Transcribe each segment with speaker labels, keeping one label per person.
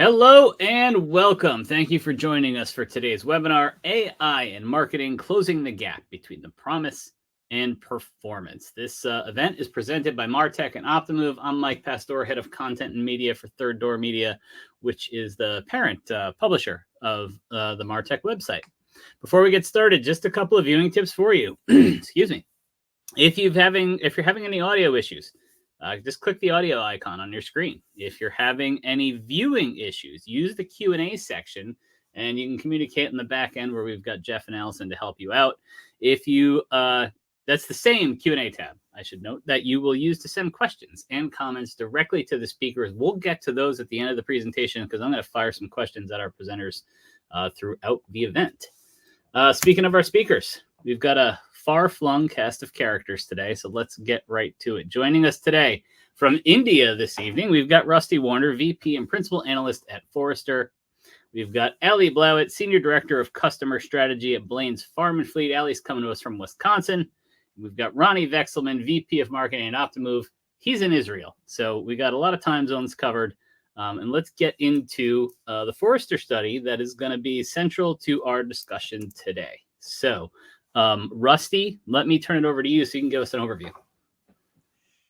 Speaker 1: Hello and welcome. Thank you for joining us for today's webinar, AI and Marketing, Closing the Gap Between the Promise and Performance. This event is presented by Martech and Optimove. I'm Mike Pastore, Head of Content and Media for Third Door Media, which is the parent publisher of the Martech website. Before we get started, just a couple of viewing tips for you. Excuse me. If you're having any audio issues, just click the audio icon on your screen. If you're having any viewing issues, use the Q&A section, and you can communicate in the back end where we've got Jeff and Allison to help you out. If you, that's the same Q&A tab. I should note that you will use to send questions and comments directly to the speakers. We'll get to those at the end of the presentation because I'm going to fire some questions at our presenters throughout the event. Speaking of our speakers, we've got a far-flung cast of characters today, so let's get right to it. Joining us today from India this evening, we've got Rusty Warner, VP and Principal Analyst at Forrester. We've got Ali Blawat, Senior Director of Customer Strategy at Blain's Farm and Fleet. Ali's coming to us from Wisconsin. We've got Rony Vexelman, VP of Marketing at Optimove. He's in Israel, so we got a lot of time zones covered. And let's get into the Forrester study that is going to be central to our discussion today. So, Rusty, let me turn it over to you so you can give us an overview.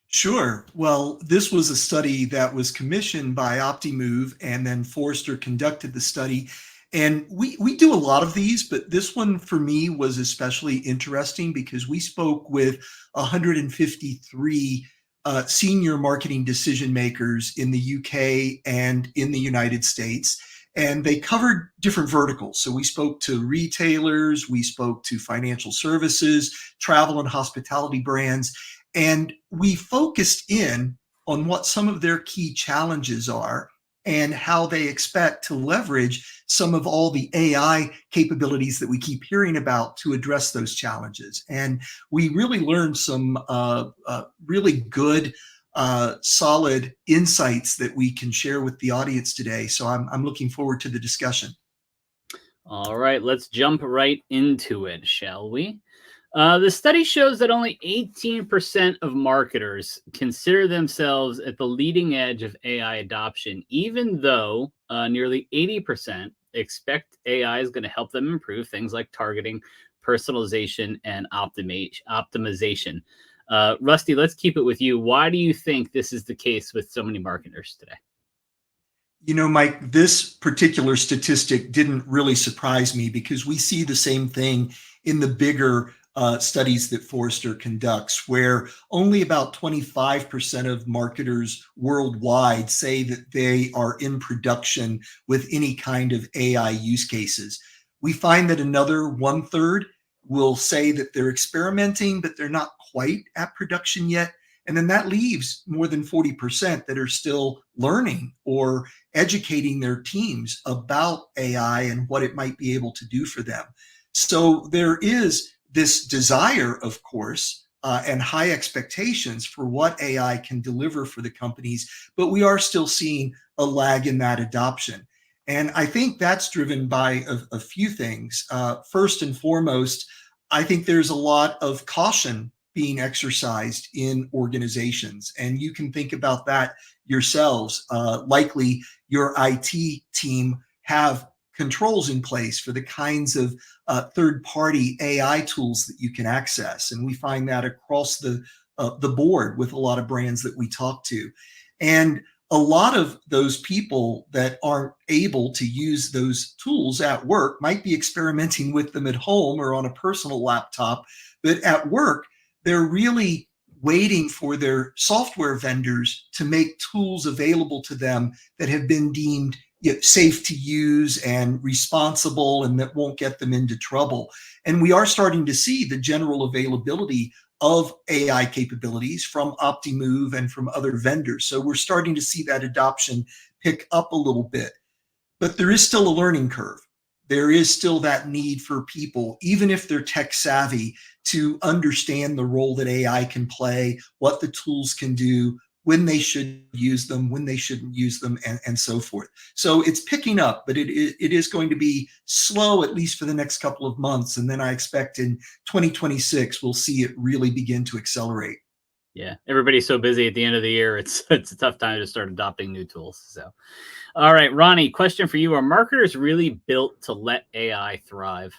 Speaker 2: Sure. Well, this was a study that was commissioned by Optimove, and then Forrester conducted the study. And we do a lot of these, but this one for me was especially interesting because we spoke with 153 senior marketing decision makers in the UK and in the United States. And they covered different verticals. So we spoke to retailers, we spoke to financial services, travel and hospitality brands, and we focused in on what some of their key challenges are and how they expect to leverage some of all the AI capabilities that we keep hearing about to address those challenges. And we really learned some really good solid insights that we can share with the audience today. So I'm looking forward to the discussion.
Speaker 1: All right, let's jump right into it, shall we? The study shows that only 18% of marketers consider themselves at the leading edge of AI adoption, even though nearly 80% expect AI is going to help them improve things like targeting, personalization, and optimization. Rusty, let's keep it with you. Why do you think this is the case with so many marketers today?
Speaker 2: You know, Mike, this particular statistic didn't really surprise me because we see the same thing in the bigger studies that Forrester conducts, where only about 25% of marketers worldwide say that they are in production with any kind of AI use cases. We find that another 1/3 will say that they're experimenting, but they're not quite at production yet. And then that leaves more than 40% that are still learning or educating their teams about AI and what it might be able to do for them. So there is this desire, of course, and high expectations for what AI can deliver for the companies, but we are still seeing a lag in that adoption. And I think that's driven by a few things. First and foremost, I think there's a lot of caution being exercised in organizations. And you can think about that yourselves. Likely your IT team have controls in place for the kinds of third-party AI tools that you can access. And we find that across the board with a lot of brands that we talk to. And a lot of those people that aren't able to use those tools at work might be experimenting with them at home or on a personal laptop, but at work, they're really waiting for their software vendors to make tools available to them that have been deemed safe to use and responsible and that won't get them into trouble. And we are starting to see the general availability of AI capabilities from Optimove and from other vendors. So we're starting to see that adoption pick up a little bit. But there is still a learning curve. There is still that need for people, even if they're tech savvy, to understand the role that AI can play, what the tools can do, when they should use them, when they shouldn't use them, and so forth. So it's picking up, but it is going to be slow, at least for the next couple of months. And then I expect in 2026, we'll see it really begin to accelerate.
Speaker 1: Yeah, everybody's so busy at the end of the year. It's a tough time to start adopting new tools. So, all right, Rony, question for you: are marketers really built to let AI thrive?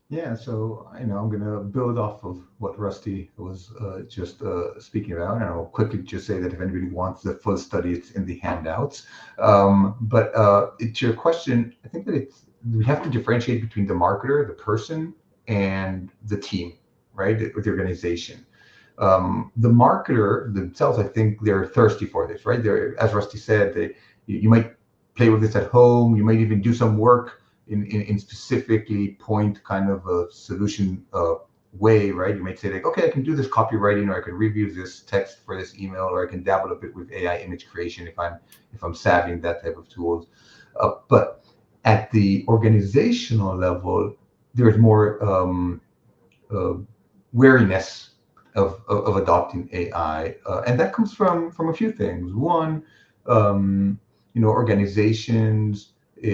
Speaker 3: Yeah, so I'm going to build off of what Rusty was just speaking about, and I'll quickly just say that if anybody wants the full study, it's in the handouts. But to your question, I think that we have to differentiate between the marketer, the person, and the team, right, with the organization. The marketer themselves, I think they're thirsty for this, right? They're, as Rusty said, you might play with this at home, you might even do some work in specifically point kind of a solution way, right? You might say like, okay, I can do this copywriting, or I can review this text for this email, or I can dabble a bit with AI image creation if I'm savvy in that type of tools. But at the organizational level, there's more wariness of adopting AI, and that comes from a few things. One, organizations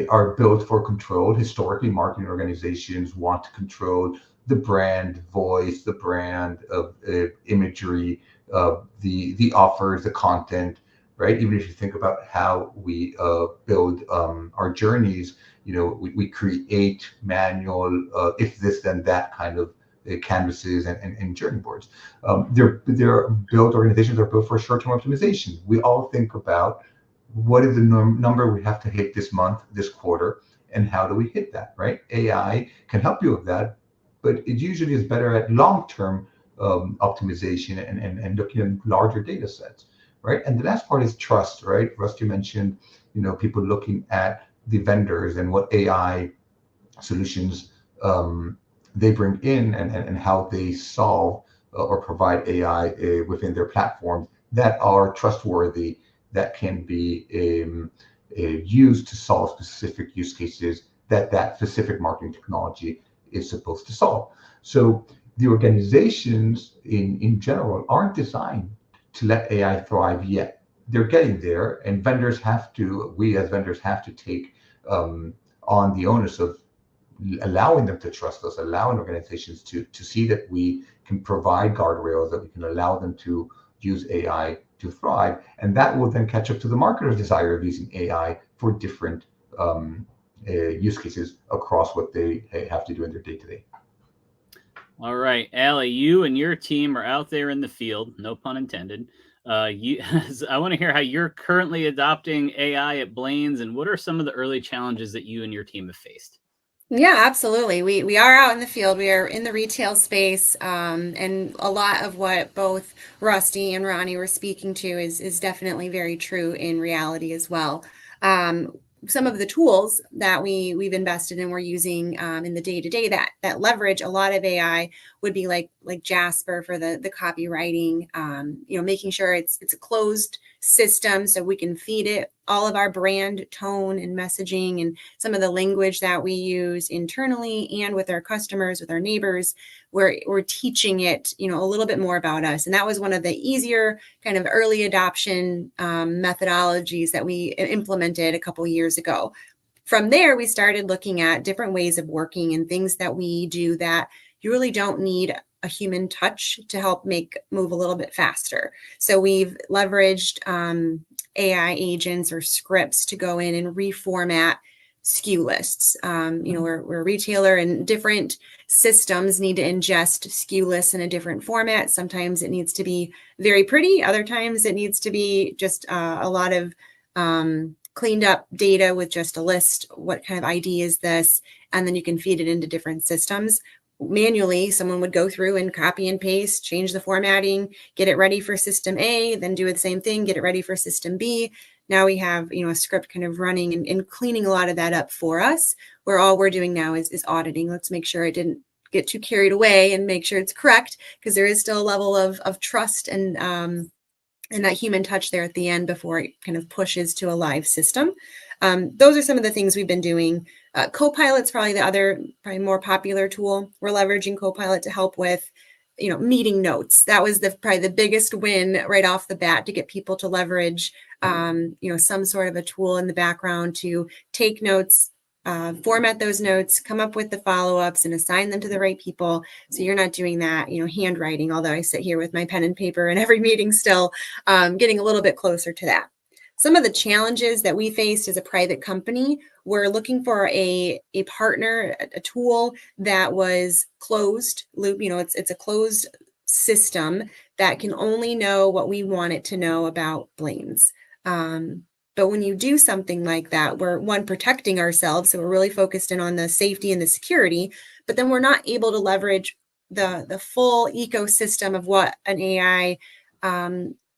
Speaker 3: are built for control. Historically, marketing organizations want to control the brand voice, the brand of imagery, the offers, the content, right? Even if you think about how we build our journeys, we create manual, if this then that kind of canvases and journey boards. They're built, organizations are built for short-term optimization. We all think about what is the number we have to hit this month, this quarter, and how do we hit that, right? AI can help you with that, but it usually is better at long-term optimization and looking at larger data sets, right? And the last part is trust, right? Rusty mentioned, people looking at the vendors and what AI solutions they bring in and how they solve or provide AI within their platforms that are trustworthy, that can be used to solve specific use cases that specific marketing technology is supposed to solve. So the organizations in general aren't designed to let AI thrive yet. They're getting there, and we as vendors have to take on the onus of allowing them to trust us, allowing organizations to see that we can provide guardrails, that we can allow them to use AI to thrive. And that will then catch up to the marketer's desire of using AI for different use cases across what they have to do in their day-to-day.
Speaker 1: All right, Allie, you and your team are out there in the field, no pun intended. I want to hear how you're currently adopting AI at Blain's, and what are some of the early challenges that you and your team have faced?
Speaker 4: Yeah, absolutely. We are out in the field. We are in the retail space, and a lot of what both Rusty and Rony were speaking to is definitely very true in reality as well. Some of the tools that we've invested in, we're using in the day-to-day that leverage a lot of AI would be like Jasper for the copywriting, making sure it's a closed system so we can feed it all of our brand tone and messaging and some of the language that we use internally and with our customers, with our neighbors. We're teaching it, a little bit more about us. And that was one of the easier kind of early adoption methodologies that we implemented a couple years ago. From there, we started looking at different ways of working and things that we do that you really don't need a human touch to help move a little bit faster. So we've leveraged AI agents or scripts to go in and reformat SKU lists. We're a retailer, and different systems need to ingest SKU lists in a different format. Sometimes it needs to be very pretty. Other times it needs to be just a lot of cleaned up data with just a list. What kind of ID is this? And then you can feed it into different systems. Manually, someone would go through and copy and paste, change the formatting, get it ready for system A, then do the same thing, get it ready for system B. Now we have, a script kind of running and cleaning a lot of that up for us, where all we're doing now is auditing. Let's make sure it didn't get too carried away and make sure it's correct, because there is still a level of trust and that human touch there at the end before it kind of pushes to a live system. Those are some of the things we've been doing. Copilot's probably the other, more popular tool. We're leveraging Copilot to help with, meeting notes. That was probably the biggest win right off the bat, to get people to leverage, some sort of a tool in the background to take notes format those notes, come up with the follow-ups, and assign them to the right people. So you're not doing that, handwriting, although I sit here with my pen and paper in every meeting still, getting a little bit closer to that. Some of the challenges that we faced as a private company, we're looking for a partner, a tool that was closed loop. It's a closed system that can only know what we want it to know about Blain's. But when you do something like that, we're protecting ourselves. So we're really focused in on the safety and the security, but then we're not able to leverage the full ecosystem of what an AI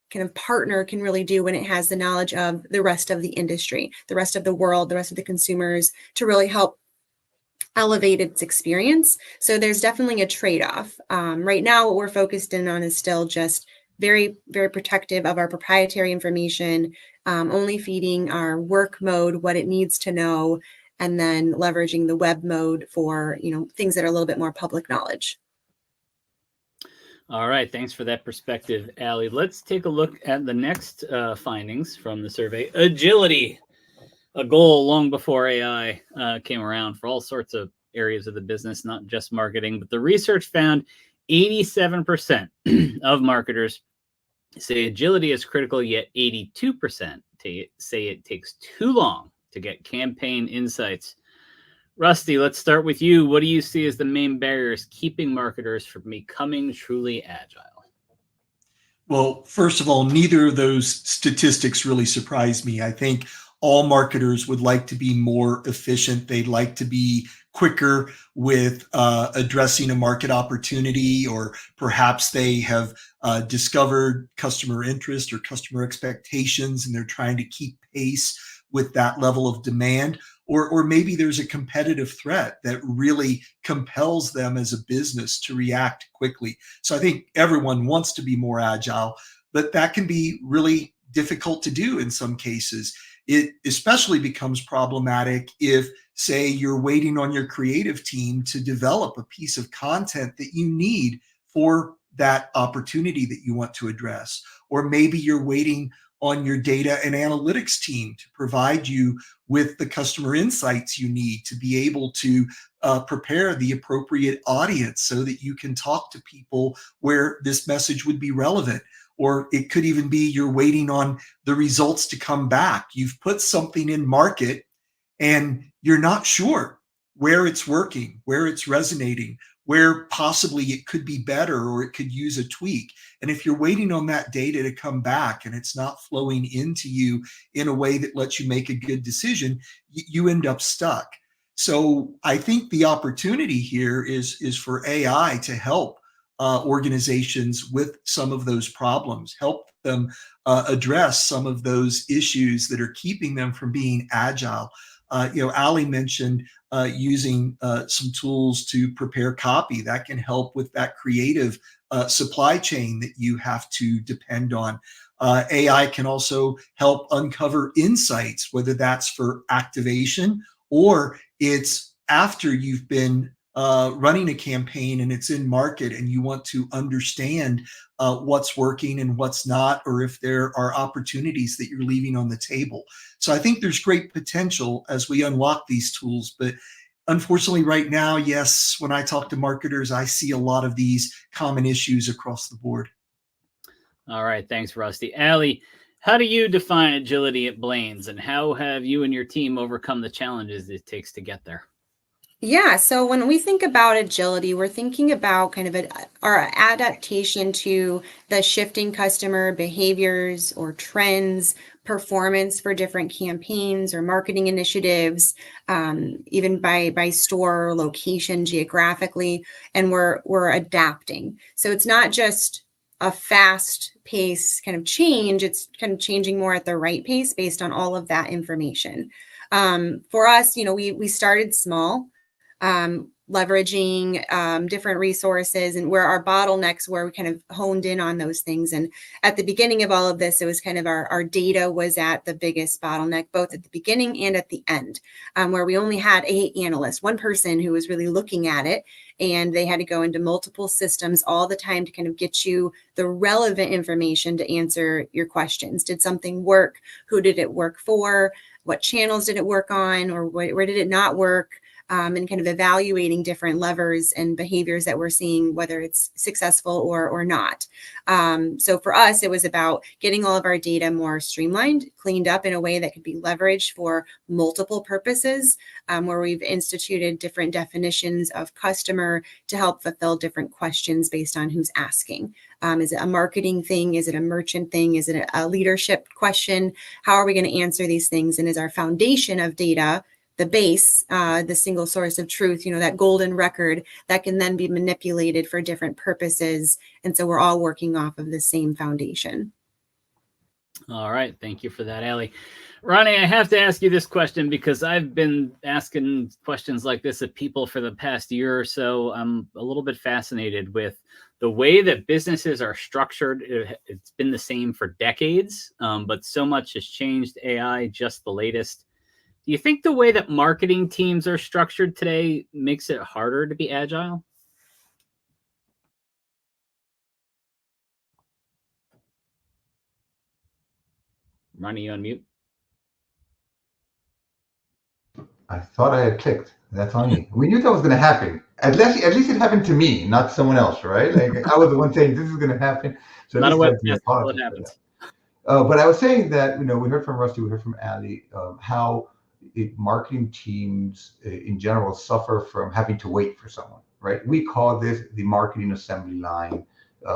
Speaker 4: kind of partner can really do when it has the knowledge of the rest of the industry, the rest of the world, the rest of the consumers, to really help elevate its experience. So there's definitely a trade-off. Right now, what we're focused in on is still just very, very protective of our proprietary information, only feeding our work mode what it needs to know, and then leveraging the web mode for things that are a little bit more public knowledge.
Speaker 1: All right, thanks for that perspective, Allie. Let's take a look at the next findings from the survey. Agility, a goal long before AI came around for all sorts of areas of the business, not just marketing. But the research found 87% of marketers say agility is critical, yet 82% say it takes too long to get campaign insights. Rusty, let's start with you. What do you see as the main barriers keeping marketers from becoming truly agile?
Speaker 2: Well, first of all, neither of those statistics really surprise me. I think all marketers would like to be more efficient. They'd like to be quicker with addressing a market opportunity, or perhaps they have discovered customer interest or customer expectations, and they're trying to keep pace with that level of demand. Or maybe there's a competitive threat that really compels them as a business to react quickly. So I think everyone wants to be more agile, but that can be really difficult to do in some cases. It especially becomes problematic if, say, you're waiting on your creative team to develop a piece of content that you need for that opportunity that you want to address. Or maybe you're waiting on your data and analytics team to provide you with the customer insights you need to be able to prepare the appropriate audience so that you can talk to people where this message would be relevant. Or it could even be you're waiting on the results to come back. You've put something in market and you're not sure where it's working, where it's resonating, where possibly it could be better or it could use a tweak. And if you're waiting on that data to come back and it's not flowing into you in a way that lets you make a good decision, you end up stuck. So I think the opportunity here is for AI to help organizations with some of those problems, help them address some of those issues that are keeping them from being agile. Ali mentioned using some tools to prepare copy that can help with that creative supply chain that you have to depend on. AI can also help uncover insights, whether that's for activation or it's after you've been running a campaign and it's in market and you want to understand what's working and what's not, or if there are opportunities that you're leaving on the table. So I think there's great potential as we unlock these tools. But unfortunately, right now, yes, when I talk to marketers, I see a lot of these common issues across the board.
Speaker 1: All right. Thanks, Rusty. Allie, how do you define agility at Blain's, and how have you and your team overcome the challenges it takes to get there?
Speaker 4: Yeah, so when we think about agility, we're thinking about kind of our adaptation to the shifting customer behaviors or trends, performance for different campaigns or marketing initiatives, even by store or location geographically, and we're adapting. So it's not just a fast pace kind of change, it's kind of changing more at the right pace based on all of that information. For us, we started small. leveraging different resources, and where our bottlenecks were, we kind of honed in on those things. And at the beginning of all of this, it was kind of our data was at the biggest bottleneck, both at the beginning and at the end, where we only had 8 analysts, one person who was really looking at it, and they had to go into multiple systems all the time to kind of get you the relevant information to answer your questions. Did something work? Who did it work for? What channels did it work on? Or where did it not work? And kind of evaluating different levers and behaviors that we're seeing, whether it's successful or not. So for us, it was about getting all of our data more streamlined, cleaned up in a way that could be leveraged for multiple purposes, where we've instituted different definitions of customer to help fulfill different questions based on who's asking. Is it a marketing thing? Is it a merchant thing? Is it a leadership question? How are we going to answer these things? And is our foundation of data the base, the single source of truth, that golden record that can then be manipulated for different purposes? And so we're all working off of the same foundation.
Speaker 1: All right. Thank you for that, Allie. Rony, I have to ask you this question because I've been asking questions like this of people for the past year or so. I'm a little bit fascinated with the way that businesses are structured. It's been the same for decades, but so much has changed. AI, just the latest. Do you think the way that marketing teams are structured today makes it harder to be agile? Rony, you on mute?
Speaker 3: I thought I had clicked. That's on me. We knew that was going to happen. At least it happened to me, not someone else, right? Like I was the one saying this is going to happen. So
Speaker 1: not a webcast.
Speaker 3: What happens? But I was saying that we heard from Rusty, we heard from Allie, how marketing teams in general suffer from having to wait for someone, right? We call this the marketing assembly line,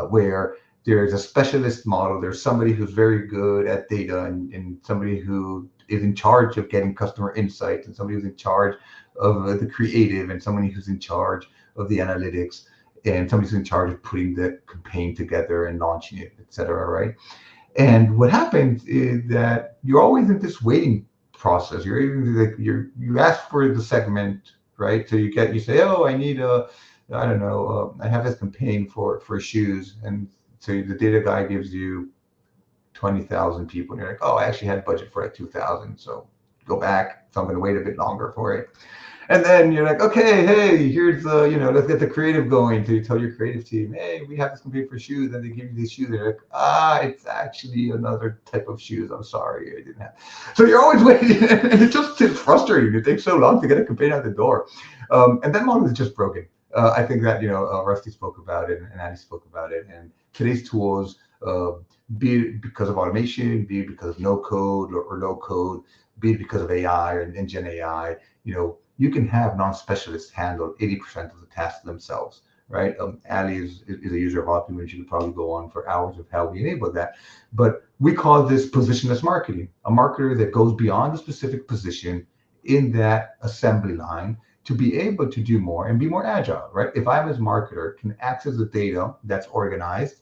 Speaker 3: where there's a specialist model. There's somebody who's very good at data and somebody who is in charge of getting customer insights, and somebody who's in charge of the creative, and somebody who's in charge of the analytics, and somebody who's in charge of putting the campaign together and launching it, etc. Right? And what happens is that you're always in this waiting process. You ask for the segment, right? So you say, oh, I need I have this campaign for shoes, and so the data guy gives you 20,000 people, and you're like, oh, I actually had budget for 2,000, so go back. So I'm going to wait a bit longer for it. And then you're like, okay, hey, here's let's get the creative going. So you tell your creative team, hey, we have this campaign for shoes, and they give you these shoes. They're like, it's actually another type of shoes. I'm sorry, I didn't have. So you're always waiting, and it's frustrating. It takes so long to get a campaign out the door, and that model is just broken. I think that Rusty spoke about it, and Andy spoke about it, and today's tools, be it because of automation, be it because of no code or low code, be it because of AI and Gen AI, you can have non-specialists handle 80% of the tasks themselves, right? Allie is a user of Optimove. She could probably go on for hours of how we enable that. But we call this positionless marketing, a marketer that goes beyond the specific position in that assembly line to be able to do more and be more agile, right? If I, as a marketer, can access the data that's organized,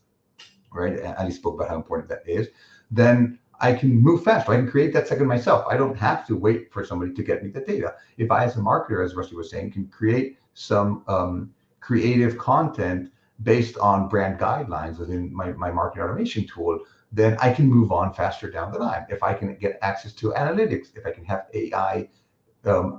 Speaker 3: right? Allie spoke about how important that is, then I can move faster. I can create that second myself. I don't have to wait for somebody to get me the data. If I, as a marketer, as Rusty was saying, can create some creative content based on brand guidelines within my marketing automation tool, then I can move on faster down the line. If I can get access to analytics, if I can have AI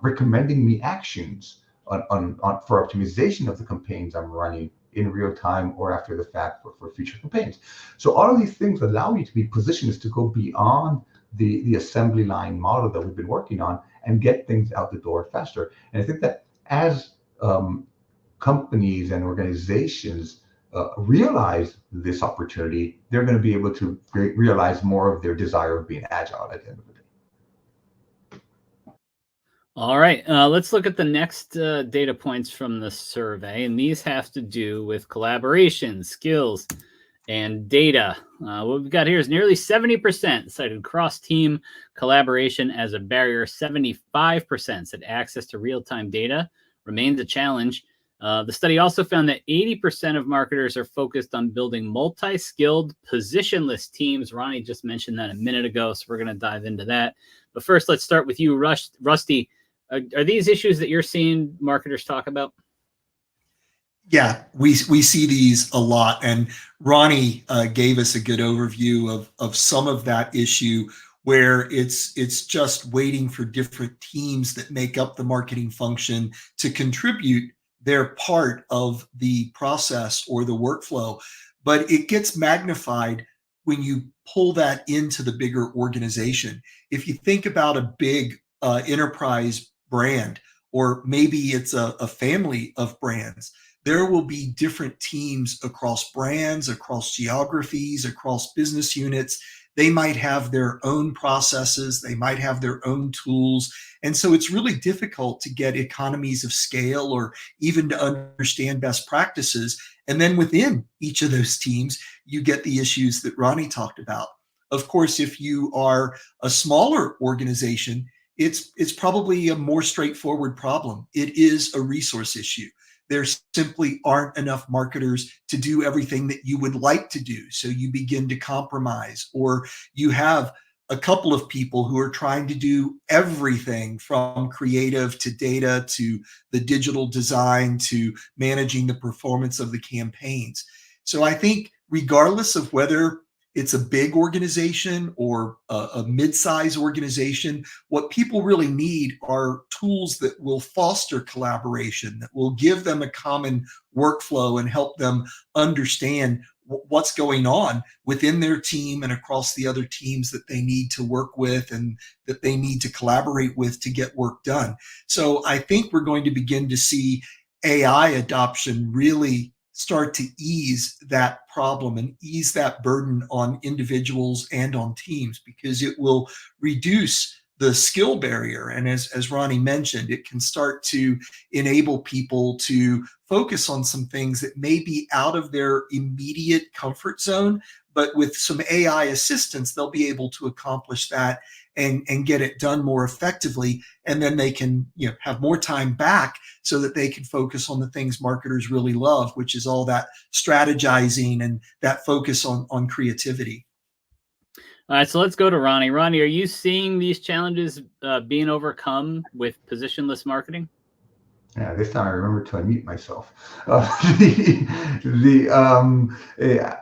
Speaker 3: recommending me actions for optimization of the campaigns I'm running in real time or after the fact for future campaigns. So all of these things allow you to be positioned to go beyond the assembly line model that we've been working on and get things out the door faster. And I think that as companies and organizations realize this opportunity, they're going to be able to realize more of their desire of being agile at the end of the day.
Speaker 1: All right, let's look at the next data points from the survey, and these have to do with collaboration, skills, and data. What we've got here is nearly 70% cited cross-team collaboration as a barrier. 75% said access to real-time data remains a challenge. The study also found that 80% of marketers are focused on building multi-skilled, positionless teams. Rony just mentioned that a minute ago, so we're going to dive into that. But first, let's start with you, Rusty. Are these issues that you're seeing marketers talk about?
Speaker 2: Yeah, we see these a lot, and Rony gave us a good overview of some of that issue where it's just waiting for different teams that make up the marketing function to contribute their part of the process or the workflow. But it gets magnified when you pull that into the bigger organization. If you think about a big enterprise brand, or maybe it's a family of brands, there will be different teams across brands, across geographies, across business units. They might have their own processes, they might have their own tools. And so it's really difficult to get economies of scale or even to understand best practices. And then within each of those teams, you get the issues that Rony talked about. Of course, if you are a smaller organization, it's probably a more straightforward problem. It is a resource issue. There simply aren't enough marketers to do everything that you would like to do. So you begin to compromise, or you have a couple of people who are trying to do everything from creative to data to the digital design to managing the performance of the campaigns. So I think regardless of whether it's a big organization or a mid-size organization, what people really need are tools that will foster collaboration, that will give them a common workflow and help them understand what's going on within their team and across the other teams that they need to work with and that they need to collaborate with to get work done. So I think we're going to begin to see AI adoption really start to ease that problem and ease that burden on individuals and on teams, because it will reduce the skill barrier. And as Rony mentioned, it can start to enable people to focus on some things that may be out of their immediate comfort zone, but with some AI assistance, they'll be able to accomplish that and get it done more effectively. And then they can, have more time back so that they can focus on the things marketers really love, which is all that strategizing and that focus on creativity.
Speaker 1: All right, so let's go to Rony. Rony, are you seeing these challenges being overcome with positionless marketing?
Speaker 3: Yeah, this time I remember to unmute myself.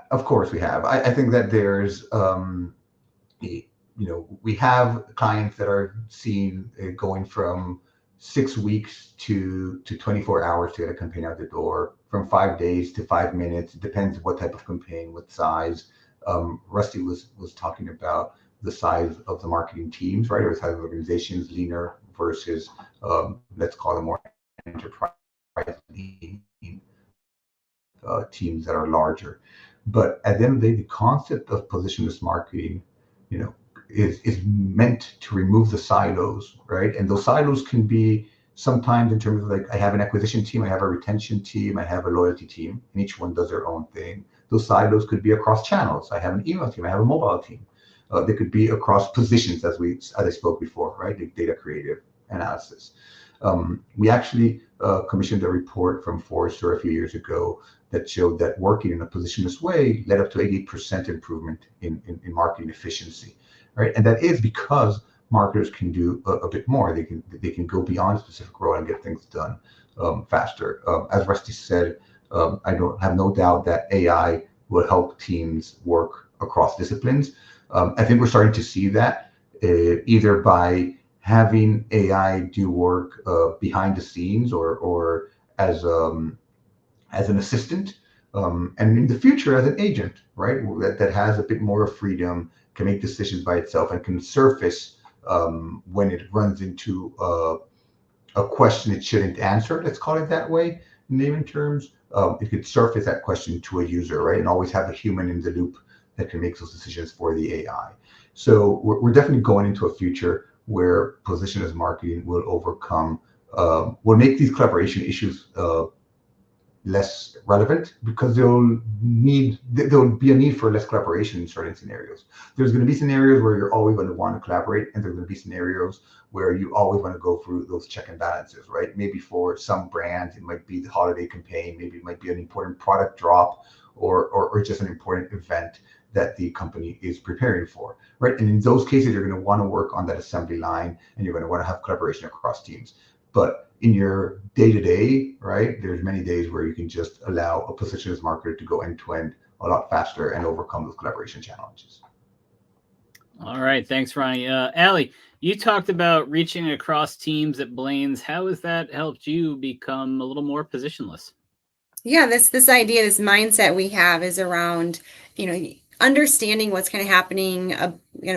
Speaker 3: Of course we have. I think that there's we have clients that are seeing going from 6 weeks to 24 hours to get a campaign out the door, from 5 days to 5 minutes. It depends what type of campaign, what size. Rusty was talking about the size of the marketing teams, right? Or the size of organizations, leaner versus let's call them more enterprise teams that are larger. But at the end of the day, the concept of positionless marketing, is meant to remove the silos, right? And those silos can be sometimes in terms of like, I have an acquisition team, I have a retention team, I have a loyalty team, and each one does their own thing. Those silos could be across channels. I have an email team, I have a mobile team. They could be across positions, as I spoke before, right? The data creative analysis. We actually commissioned a report from Forrester a few years ago that showed that working in a positionless way led up to 88% improvement in marketing efficiency. Right, and that is because marketers can do a bit more. They can go beyond a specific role and get things done faster. As Rusty said, I don't have no doubt that AI will help teams work across disciplines. I think we're starting to see that either by having AI do work behind the scenes or as an assistant, and in the future as an agent, right? That has a bit more freedom, can make decisions by itself, and can surface when it runs into a question it shouldn't answer. Let's call it that way, in layman terms. It could surface that question to a user, right, and always have a human in the loop that can make those decisions for the AI. So we're definitely going into a future where positionless marketing will overcome, will make these collaboration issues less relevant, because there'll be a need for less collaboration in certain scenarios. There's going to be scenarios where you're always going to want to collaborate, and there's going to be scenarios where you always want to go through those check and balances, right? Maybe for some brands, it might be the holiday campaign, maybe it might be an important product drop, or just an important event that the company is preparing for, right? And in those cases, you're going to want to work on that assembly line, and you're going to want to have collaboration across teams. But in your day-to-day, right, there's many days where you can just allow a positionless marketer to go end-to-end a lot faster and overcome those collaboration challenges.
Speaker 1: All right, thanks, Rony. Allie, you talked about reaching across teams at Blain's. How has that helped you become a little more positionless?
Speaker 4: Yeah, this idea, this mindset we have is around, understanding what's kind of happening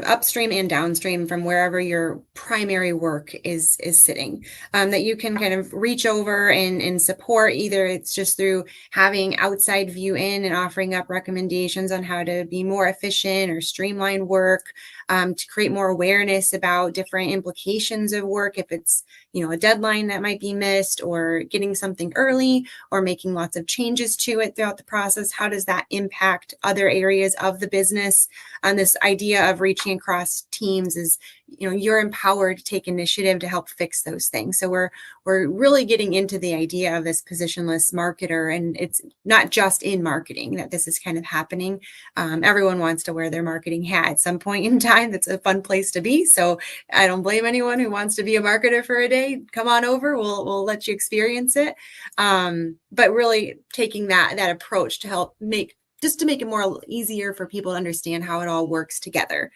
Speaker 4: upstream and downstream from wherever your primary work is sitting. That you can kind of reach over and support. Either it's just through having outside view in and offering up recommendations on how to be more efficient or streamline work, to create more awareness about different implications of work. If it's a deadline that might be missed, or getting something early, or making lots of changes to it throughout the process, how does that impact other areas of the business? And this idea of reaching across teams is, you're empowered to take initiative to help fix those things. So we're really getting into the idea of this positionless marketer, and it's not just in marketing that this is kind of happening. Everyone wants to wear their marketing hat at some point in time. That's a fun place to be. So I don't blame anyone who wants to be a marketer for a day. Come on over. We'll let you experience it. But really taking that approach to help make it more easier for people to understand how it all works together.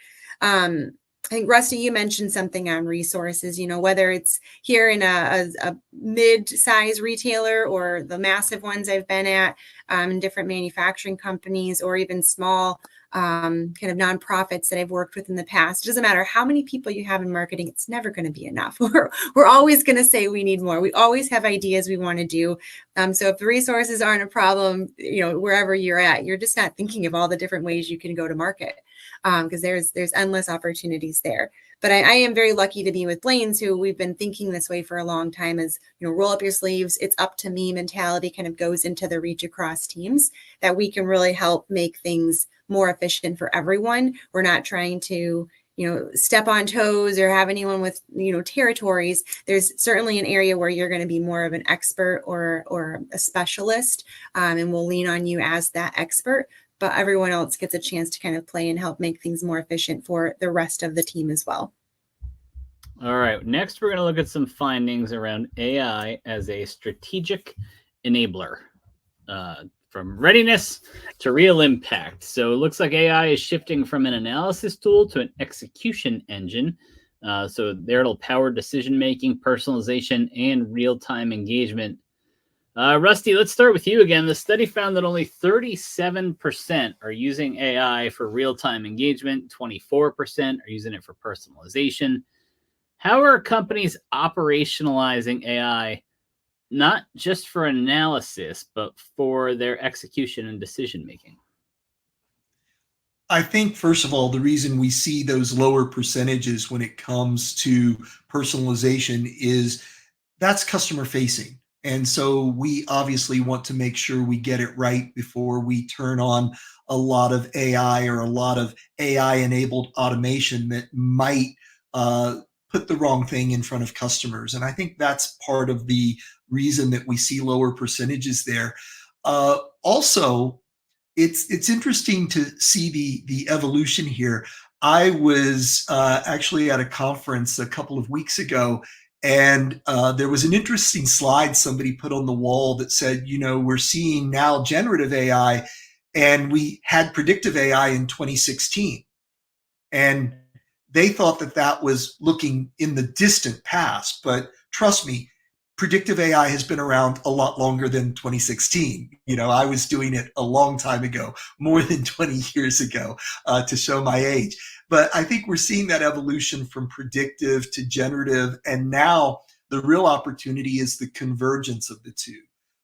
Speaker 4: I think, Rusty, you mentioned something on resources, whether it's here in a mid-size retailer or the massive ones I've been at, in different manufacturing companies, or even small kind of nonprofits that I've worked with in the past. It doesn't matter how many people you have in marketing, it's never going to be enough. We're always going to say we need more. We always have ideas we want to do. So if the resources aren't a problem, wherever you're at, you're just not thinking of all the different ways you can go to market, because there's endless opportunities there. But I am very lucky to be with Blain's, who we've been thinking this way for a long time, as roll up your sleeves, it's up to me mentality kind of goes into the reach across teams, that we can really help make things more efficient for everyone. We're not trying to step on toes or have anyone with territories. There's certainly an area where you're going to be more of an expert or a specialist, and we'll lean on you as that expert. But everyone else gets a chance to kind of play and help make things more efficient for the rest of the team as well.
Speaker 1: All right, next we're going to look at some findings around AI as a strategic enabler, from readiness to real impact. So it looks like AI is shifting from an analysis tool to an execution engine. So there it'll power decision-making, personalization, and real-time engagement. Rusty, let's start with you again. The study found that only 37% are using AI for real-time engagement, 24% are using it for personalization. How are companies operationalizing AI, not just for analysis, but for their execution and decision-making?
Speaker 2: I think, first of all, the reason we see those lower percentages when it comes to personalization is that's customer facing. And so we obviously want to make sure we get it right before we turn on a lot of AI or a lot of AI enabled automation that might put the wrong thing in front of customers. And I think that's part of the reason that we see lower percentages there. Also, it's interesting to see the evolution here. I was actually at a conference a couple of weeks ago, and there was an interesting slide somebody put on the wall that said, we're seeing now generative AI, and we had predictive AI in 2016. And they thought that was looking in the distant past. But trust me, predictive AI has been around a lot longer than 2016. I was doing it a long time ago, more than 20 years ago, to show my age. But I think we're seeing that evolution from predictive to generative. And now the real opportunity is the convergence of the two,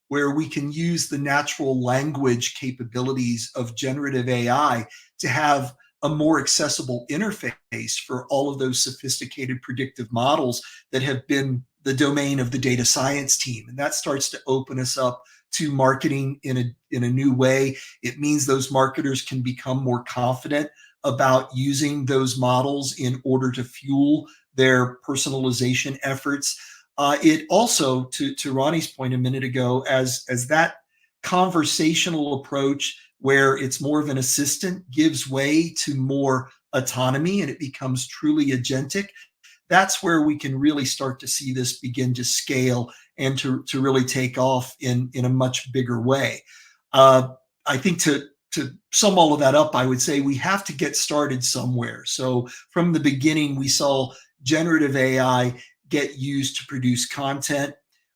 Speaker 2: where we can use the natural language capabilities of generative AI to have a more accessible interface for all of those sophisticated predictive models that have been the domain of the data science team. And that starts to open us up to marketing in a new way. It means those marketers can become more confident about using those models in order to fuel their personalization efforts. It also, to Rony's point a minute ago, as that conversational approach where it's more of an assistant gives way to more autonomy and it becomes truly agentic, that's where we can really start to see this begin to scale and to really take off in a much bigger way. I think to sum all of that up, I would say we have to get started somewhere. So from the beginning, we saw generative AI get used to produce content.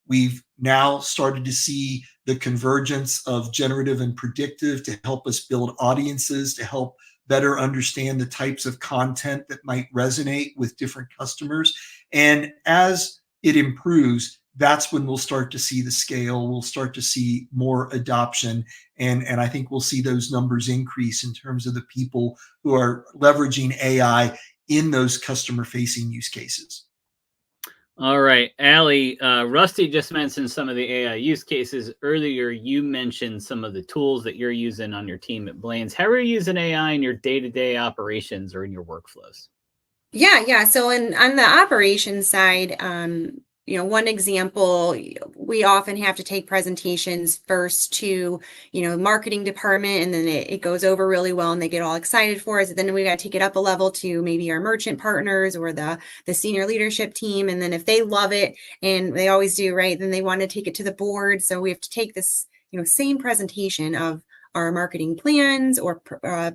Speaker 2: We've now started to see the convergence of generative and predictive to help us build audiences, to help better understand the types of content that might resonate with different customers. And as it improves, that's when we'll start to see the scale. We'll start to see more adoption. And I think we'll see those numbers increase in terms of the people who are leveraging AI in those customer-facing use cases.
Speaker 1: All right, Allie, Rusty just mentioned some of the AI use cases. Earlier, you mentioned some of the tools that you're using on your team at Blain's. How are you using AI in your day-to-day operations or in your workflows?
Speaker 4: Yeah. So on the operations side, one example, we often have to take presentations first to, marketing department, and then it goes over really well and they get all excited for us. And then we got to take it up a level to maybe our merchant partners or the senior leadership team. And then if they love it, and they always do, right, then they want to take it to the board. So we have to take this, same presentation of our marketing plans or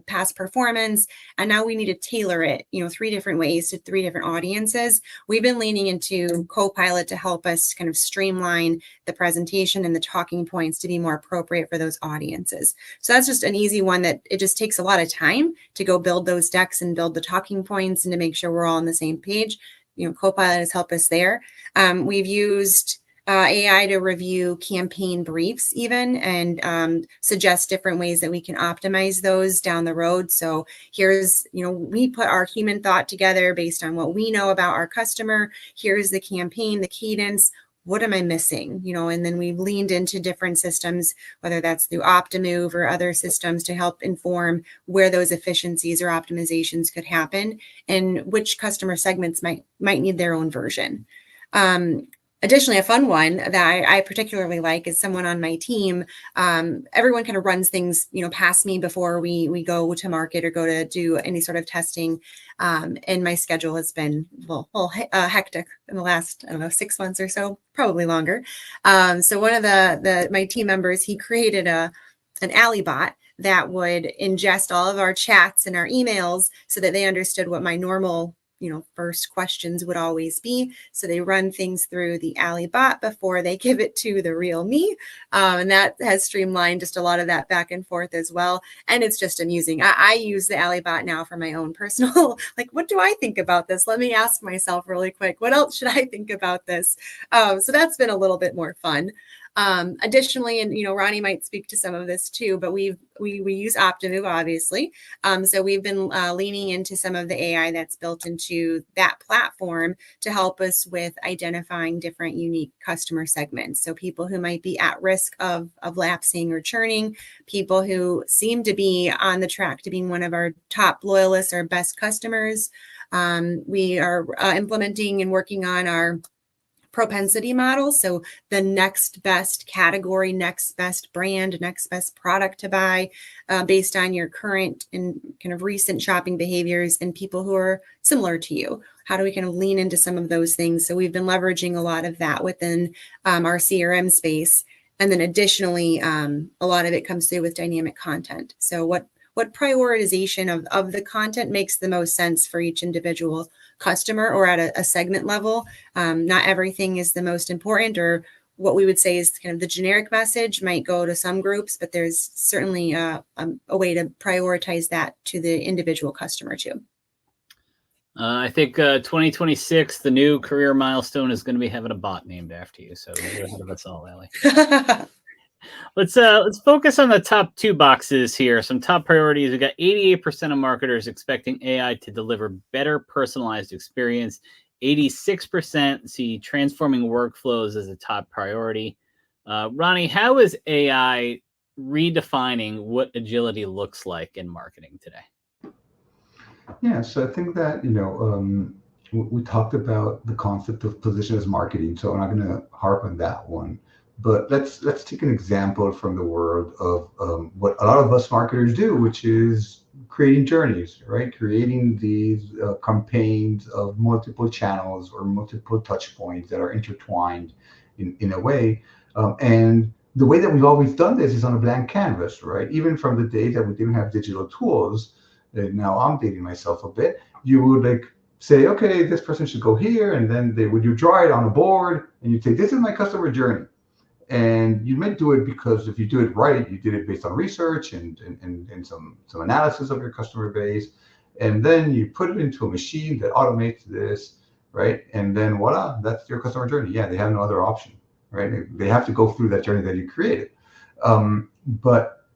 Speaker 4: past performance. And now we need to tailor it, 3 different ways to 3 different audiences. We've been leaning into Copilot to help us kind of streamline the presentation and the talking points to be more appropriate for those audiences. So that's just an easy one that it just takes a lot of time to go build those decks and build the talking points and to make sure we're all on the same page. Copilot has helped us there. We've used AI to review campaign briefs even and suggest different ways that we can optimize those down the road. So here's, we put our human thought together based on what we know about our customer. Here's the campaign, the cadence. What am I missing? And then we've leaned into different systems, whether that's through Optimove or other systems, to help inform where those efficiencies or optimizations could happen and which customer segments might need their own version. Additionally, a fun one that I particularly like is someone on my team. Everyone kind of runs things, past me before we go to market or go to do any sort of testing. And my schedule has been hectic in the last, 6 months or so, probably longer. So one of my team members, he created an Alley bot that would ingest all of our chats and our emails so that they understood what my normal first questions would always be. So they run things through the Alley bot before they give it to the real me. And that has streamlined just a lot of that back and forth as well. And it's just amusing. I use the Alley bot now for my own personal, what do I think about this? Let me ask myself really quick, what else should I think about this? So that's been a little bit more fun. Additionally, and Rony might speak to some of this too, but we use Optimove, obviously. So we've been leaning into some of the AI that's built into that platform to help us with identifying different unique customer segments. So people who might be at risk of lapsing or churning, people who seem to be on the track to being one of our top loyalists or best customers. We are implementing and working on our propensity model. So the next best category, next best brand, next best product to buy based on your current and kind of recent shopping behaviors and people who are similar to you. How do we kind of lean into some of those things? So we've been leveraging a lot of that within our CRM space. And then additionally, a lot of it comes through with dynamic content. So what prioritization of the content makes the most sense for each individual customer or at a segment level. Not everything is the most important, or what we would say is kind of the generic message might go to some groups, but there's certainly a way to prioritize that to the individual customer too.
Speaker 1: I think 2026, the new career milestone is going to be having a bot named after you. So you're ahead of us all, Allie. Let's focus on the top 2 boxes here. Some top priorities. We got 88% of marketers expecting AI to deliver better personalized experience. 86% see transforming workflows as a top priority. Rony, how is AI redefining what agility looks like in marketing today?
Speaker 3: Yeah, so I think that, we talked about the concept of positionless marketing, so I'm not going to harp on that one. But let's take an example from the world of what a lot of us marketers do, which is creating journeys, right? Creating these campaigns of multiple channels or multiple touch points that are intertwined in a way. And the way that we've always done this is on a blank canvas, right? Even from the days that we didn't have digital tools, now I'm dating myself a bit, you would like say, okay, this person should go here, and then you draw it on a board, and you say, this is my customer journey. And you might do it because if you do it right, you did it based on research and some analysis of your customer base. And then you put it into a machine that automates this, right? And then voila, that's your customer journey. Yeah, they have no other option, right? They have to go through that journey that you created. But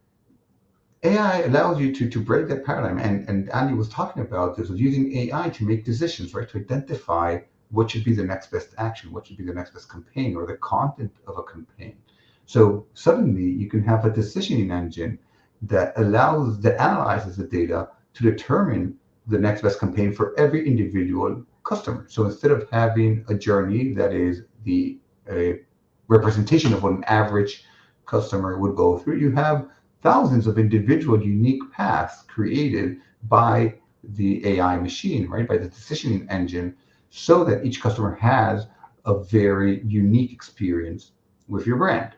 Speaker 3: AI allows you to break that paradigm. And Andy was talking about this, of using AI to make decisions, right? To identify what should be the next best action, what should be the next best campaign, or the content of a campaign. So suddenly you can have a decisioning engine that analyzes the data to determine the next best campaign for every individual customer. So instead of having a journey that is the representation of what an average customer would go through, you have thousands of individual unique paths created by the AI machine, right? By the decisioning engine, so that each customer has a very unique experience with your brand.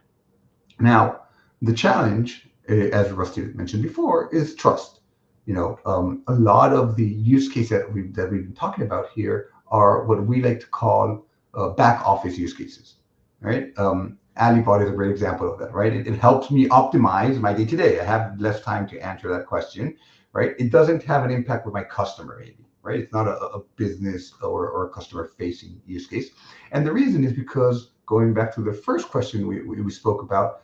Speaker 3: Now, the challenge, as Rusty mentioned before, is trust. A lot of the use cases that we've been talking about here are what we like to call back office use cases, right? Alibot is a great example of that, right? It helps me optimize my day to day. I have less time to answer that question, right? It doesn't have an impact with my customer, maybe. Right? It's not a business or a customer-facing use case. And the reason is because, going back to the first question we spoke about,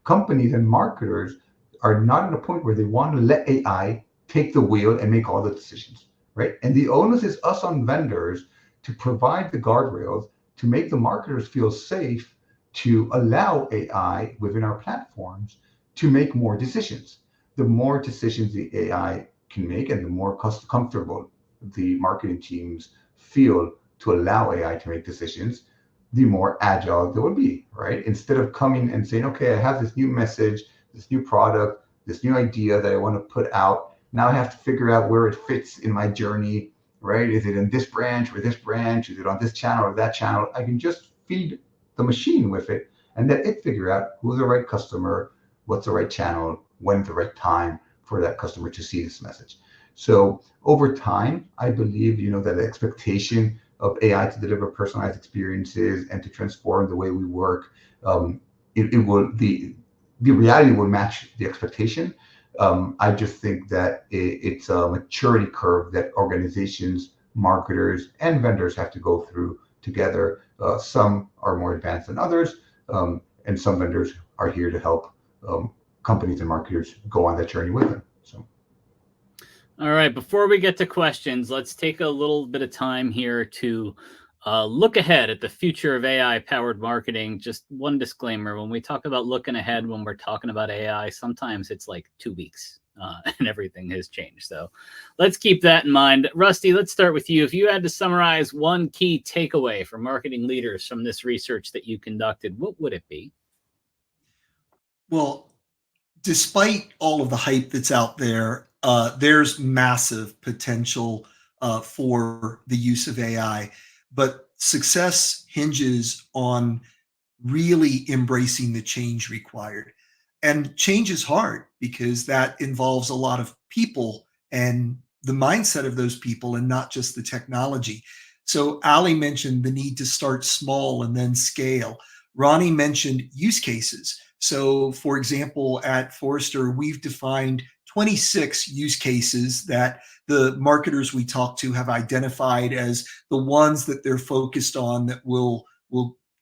Speaker 3: companies and marketers are not at a point where they want to let AI take the wheel and make all the decisions, right? And the onus is us on vendors to provide the guardrails to make the marketers feel safe to allow AI within our platforms to make more decisions. The more decisions the AI can make, and the more comfortable the marketing teams feel to allow AI to make decisions, the more agile they will be, right? Instead of coming and saying, okay, I have this new message, this new product, this new idea that I want to put out. Now I have to figure out where it fits in my journey, right? Is it in this branch or this branch? Is it on this channel or that channel? I can just feed the machine with it and let it figure out who's the right customer, what's the right channel, when's the right time for that customer to see this message. So over time, I believe, that the expectation of AI to deliver personalized experiences and to transform the way we work, the reality will match the expectation. I just think that it's a maturity curve that organizations, marketers, and vendors have to go through together. Some are more advanced than others, and some vendors are here to help companies and marketers go on that journey with them. So.
Speaker 1: All right, before we get to questions, let's take a little bit of time here to look ahead at the future of AI-powered marketing. Just one disclaimer, when we talk about looking ahead, when we're talking about AI, sometimes it's like 2 weeks and everything has changed. So let's keep that in mind. Rusty, let's start with you. If you had to summarize one key takeaway for marketing leaders from this research that you conducted, what would it be?
Speaker 2: Well, despite all of the hype that's out there, there's massive potential for the use of AI, but success hinges on really embracing the change required. And change is hard because that involves a lot of people and the mindset of those people and not just the technology. So Ali mentioned the need to start small and then scale. Rony mentioned use cases. So for example, at Forrester, we've defined 26 use cases that the marketers we talk to have identified as the ones that they're focused on that will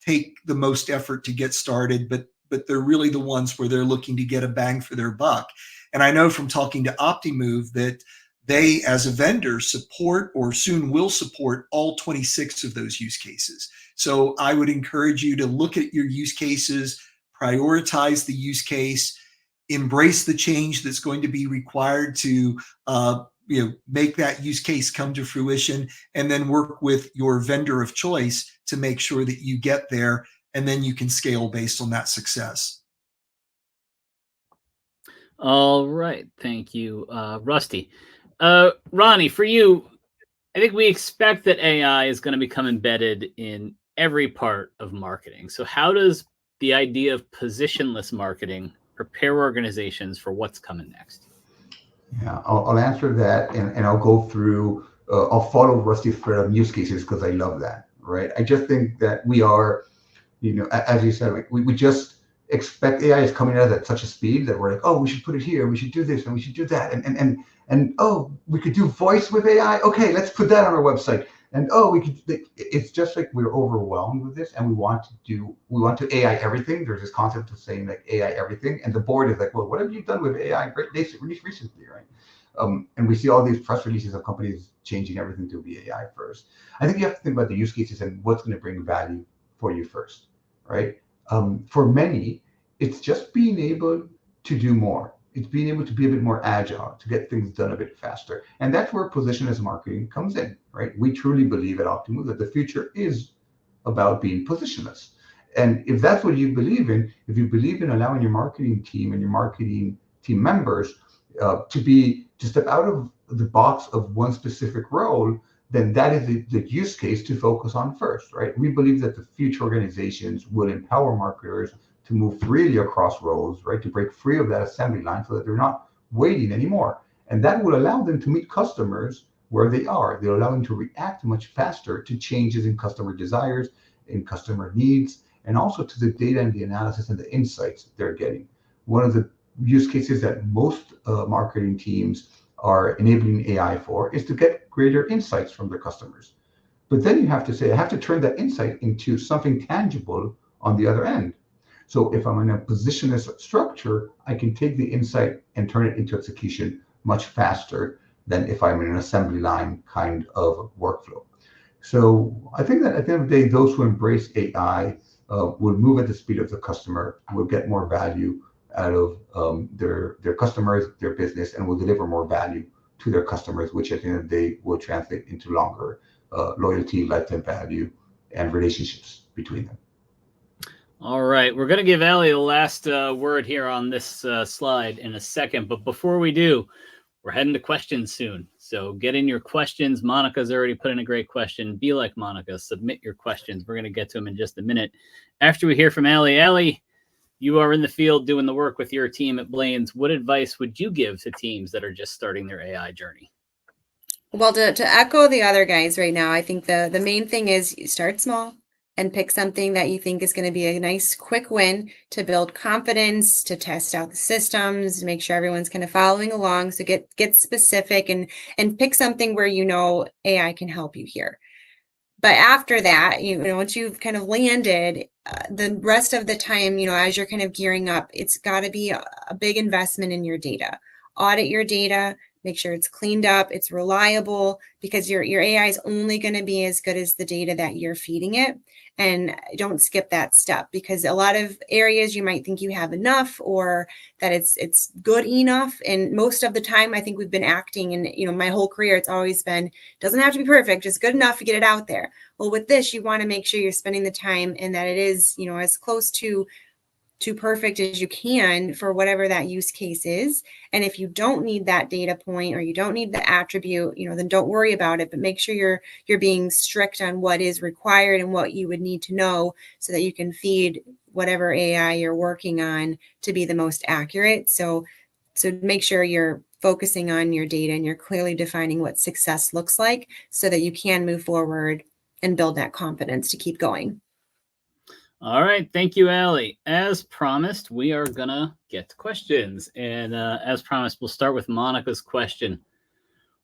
Speaker 2: take the most effort to get started, but they're really the ones where they're looking to get a bang for their buck. And I know from talking to Optimove that they, as a vendor, support or soon will support all 26 of those use cases. So I would encourage you to look at your use cases, prioritize the use case, embrace the change that's going to be required to make that use case come to fruition, and then work with your vendor of choice to make sure that you get there, and then you can scale based on that success.
Speaker 1: All right. Thank you, Rusty. Rony, for you, I think we expect that AI is going to become embedded in every part of marketing. So how does the idea of positionless marketing prepare organizations for what's coming next?
Speaker 3: Yeah, I'll answer that, and I'll go through, I'll follow Rusty's thread of use cases because I love that, right? I just think that we are, as you said, like we just expect AI is coming out at such a speed that we're like, oh, we should put it here, we should do this, and we should do that, and oh, we could do voice with AI. Okay, let's put that on our website. And oh, we could. It's just like we're overwhelmed with this, and we want to AI everything. There's this concept of saying like AI everything, and the board is like, well, what have you done with AI recently, right? And we see all these press releases of companies changing everything to be AI first. I think you have to think about the use cases and what's going to bring value for you first, right? For many, it's just being able to do more. It's being able to be a bit more agile, to get things done a bit faster. And that's where positionless marketing comes in, right? We truly believe at Optimove that the future is about being positionless. And if that's what you believe in, if you believe in allowing your marketing team and your marketing team members to step out of the box of one specific role, then that is the use case to focus on first, right? We believe that the future organizations will empower marketers to move freely across roles, right? To break free of that assembly line so that they're not waiting anymore. And that will allow them to meet customers where they are. They'll allow them to react much faster to changes in customer desires, in customer needs, and also to the data and the analysis and the insights they're getting. One of the use cases that most marketing teams are enabling AI for is to get greater insights from their customers. But then you have to say, I have to turn that insight into something tangible on the other end. So if I'm in a positionless structure, I can take the insight and turn it into execution much faster than if I'm in an assembly line kind of workflow. So I think that at the end of the day, those who embrace AI will move at the speed of the customer, will get more value out of their customers, their business, and will deliver more value to their customers, which at the end of the day will translate into longer loyalty, lifetime value, and relationships between them.
Speaker 1: All right, we're going to give Ali the last word here on this slide in a second, but before we do, we're heading to questions soon. So get in your questions. Monica's already put in a great question. Be like Monica, submit your questions. We're going to get to them in just a minute. After we hear from Ali, Ali, you are in the field doing the work with your team at Blain's. What advice would you give to teams that are just starting their AI journey?
Speaker 4: Well, to echo the other guys right now, I think the main thing is you start small and pick something that you think is going to be a nice quick win to build confidence, to test out the systems, to make sure everyone's kind of following along. So get specific and pick something where you know AI can help you here. But after that, once you've kind of landed, the rest of the time, as you're kind of gearing up, it's got to be a big investment in your data. Audit your data, make sure it's cleaned up, it's reliable, because your AI is only going to be as good as the data that you're feeding it. And don't skip that step, because a lot of areas you might think you have enough or that it's good enough. And most of the time, I think we've been acting, and my whole career, it's always been, doesn't have to be perfect, just good enough to get it out there. Well, with this, you want to make sure you're spending the time and that it is, as close to perfect as you can for whatever that use case is. And if you don't need that data point or you don't need the attribute, then don't worry about it, but make sure you're being strict on what is required and what you would need to know so that you can feed whatever AI you're working on to be the most accurate. So make sure you're focusing on your data and you're clearly defining what success looks like so that you can move forward and build that confidence to keep going.
Speaker 1: All right. Thank you, Ali. As promised, we are going to get to questions. And as promised, we'll start with Monica's question.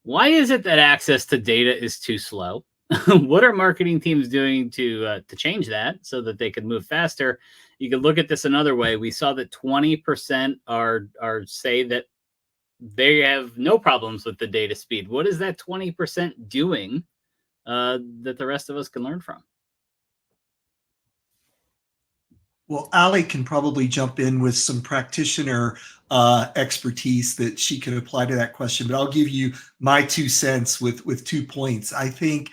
Speaker 1: Why is it that access to data is too slow? What are marketing teams doing to change that so that they can move faster? You could look at this another way. We saw that 20% are say that they have no problems with the data speed. What is that 20% doing that the rest of us can learn from?
Speaker 2: Well, Ali can probably jump in with some practitioner expertise that she can apply to that question, but I'll give you my 2 cents with 2 points. I think,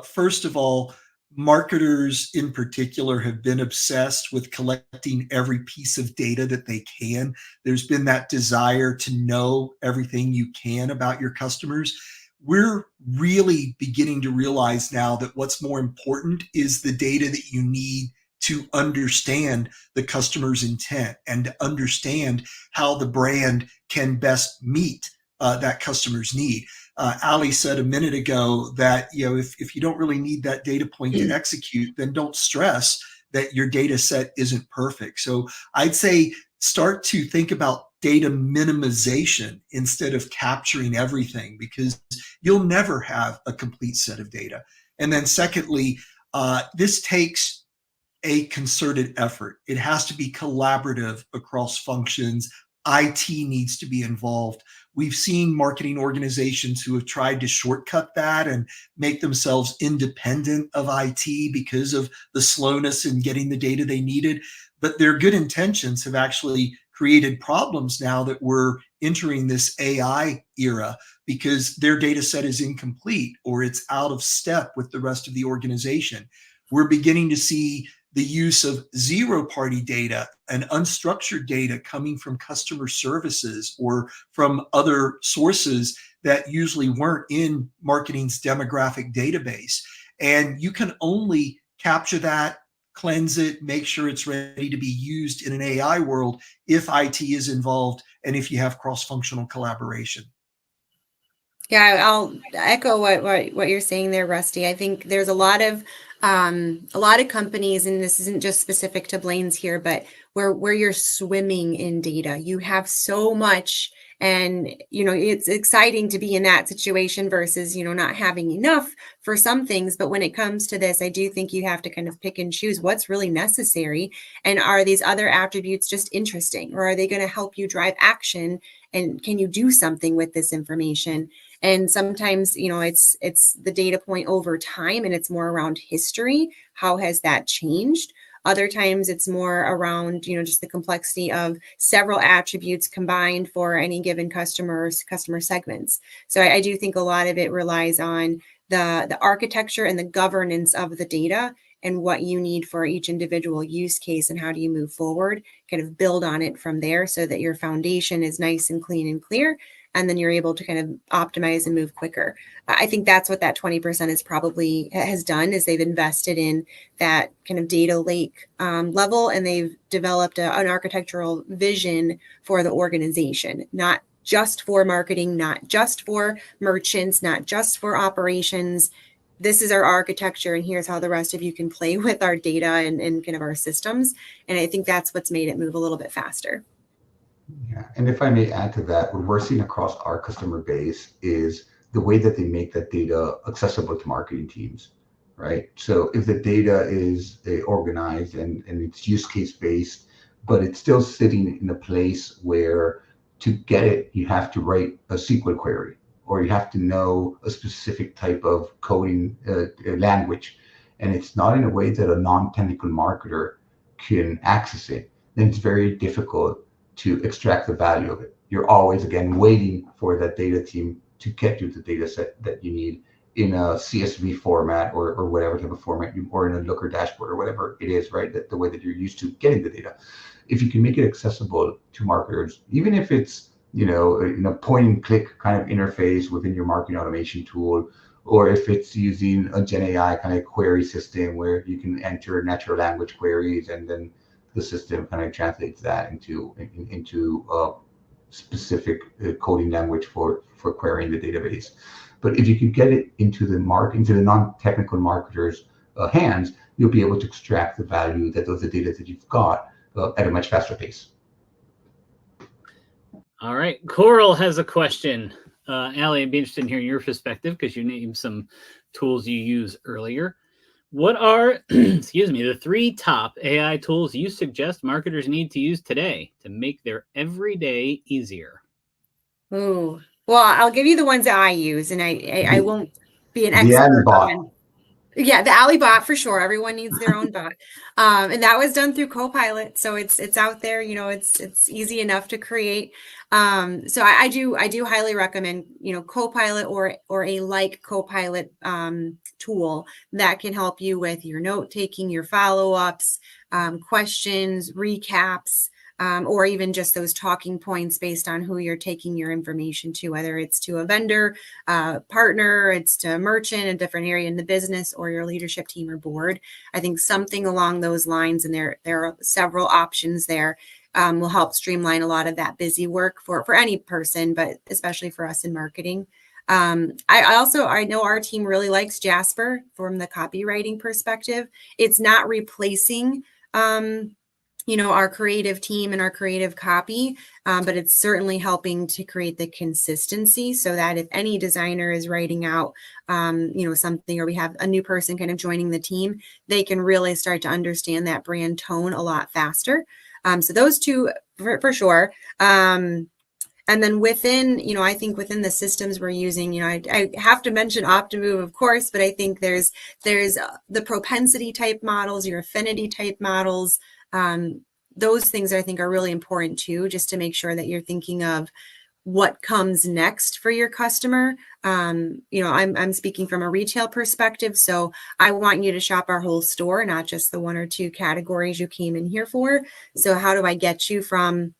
Speaker 2: first of all, marketers in particular have been obsessed with collecting every piece of data that they can. There's been that desire to know everything you can about your customers. We're really beginning to realize now that what's more important is the data that you need to understand the customer's intent and to understand how the brand can best meet that customer's need. Ali said a minute ago that if you don't really need that data point to execute, then don't stress that your data set isn't perfect. So I'd say start to think about data minimization instead of capturing everything, because you'll never have a complete set of data. And then secondly, this takes a concerted effort. It has to be collaborative across functions. IT needs to be involved. We've seen marketing organizations who have tried to shortcut that and make themselves independent of IT because of the slowness in getting the data they needed. But their good intentions have actually created problems now that we're entering this AI era, because their data set is incomplete or it's out of step with the rest of the organization. We're beginning to see the use of zero-party data and unstructured data coming from customer services or from other sources that usually weren't in marketing's demographic database. And you can only capture that, cleanse it, make sure it's ready to be used in an AI world if IT is involved and if you have cross-functional collaboration.
Speaker 4: Yeah, I'll echo what you're saying there, Rusty. I think there's a lot of companies, and this isn't just specific to Blain's here, but where you're swimming in data. You have so much, and it's exciting to be in that situation versus not having enough for some things. But when it comes to this, I do think you have to kind of pick and choose what's really necessary, and are these other attributes just interesting, or are they going to help you drive action, and can you do something with this information? And sometimes, it's the data point over time, and it's more around history. How has that changed? Other times it's more around, just the complexity of several attributes combined for any given customer segments. So I do think a lot of it relies on the architecture and the governance of the data and what you need for each individual use case, and how do you move forward, kind of build on it from there so that your foundation is nice and clean and clear. And then you're able to kind of optimize and move quicker. I think that's what that 20% has done, is they've invested in that kind of data lake level, and they've developed an architectural vision for the organization, not just for marketing, not just for merchants, not just for operations. This is our architecture, and here's how the rest of you can play with our data and kind of our systems. And I think that's what's made it move a little bit faster.
Speaker 3: Yeah, and if I may add to that, what we're seeing across our customer base is the way that they make that data accessible to marketing teams, right? So if the data is organized and it's use case based, but it's still sitting in a place where to get it, you have to write a SQL query, or you have to know a specific type of coding language, and it's not in a way that a non-technical marketer can access it, then it's very difficult to extract the value of it. You're always, again, waiting for that data team to get you the data set that you need in a CSV format or whatever type of format, or in a Looker dashboard or whatever it is, right? The way that you're used to getting the data. If you can make it accessible to marketers, even if it's in a point and click kind of interface within your marketing automation tool, or if it's using a Gen AI kind of query system where you can enter natural language queries and then the system kind of translates that into a specific coding language for querying the database. But if you can get it into the non-technical marketers' hands, you'll be able to extract the value that those data that you've got at a much faster pace.
Speaker 1: All right, Coral has a question. Ali, I'd be interested in hearing your perspective because you named some tools you use earlier. What are, the 3 top AI tools you suggest marketers need to use today to make their everyday easier?
Speaker 4: Ooh, well, I'll give you the ones that I use, and I won't be an expert on. Yeah, the Alley bot for sure. Everyone needs their own bot. And that was done through Copilot. So it's out there, it's easy enough to create. So I do highly recommend, Copilot or a like Copilot tool that can help you with your note taking, your follow-ups, questions, recaps. Or even just those talking points based on who you're taking your information to, whether it's to a vendor, partner, it's to a merchant, a different area in the business, or your leadership team or board. I think something along those lines, and there are several options there, will help streamline a lot of that busy work for any person, but especially for us in marketing. I know our team really likes Jasper from the copywriting perspective. It's not replacing our creative team and our creative copy, but it's certainly helping to create the consistency so that if any designer is writing out, something, or we have a new person kind of joining the team, they can really start to understand that brand tone a lot faster. So those two for sure. And then within, I think within the systems we're using, I have to mention Optimove, of course, but I think there's the propensity type models, your affinity type models. Those things I think are really important too, just to make sure that you're thinking of what comes next for your customer. I'm speaking from a retail perspective, so I want you to shop our whole store, not just the one or two categories you came in here for. So how do I get you from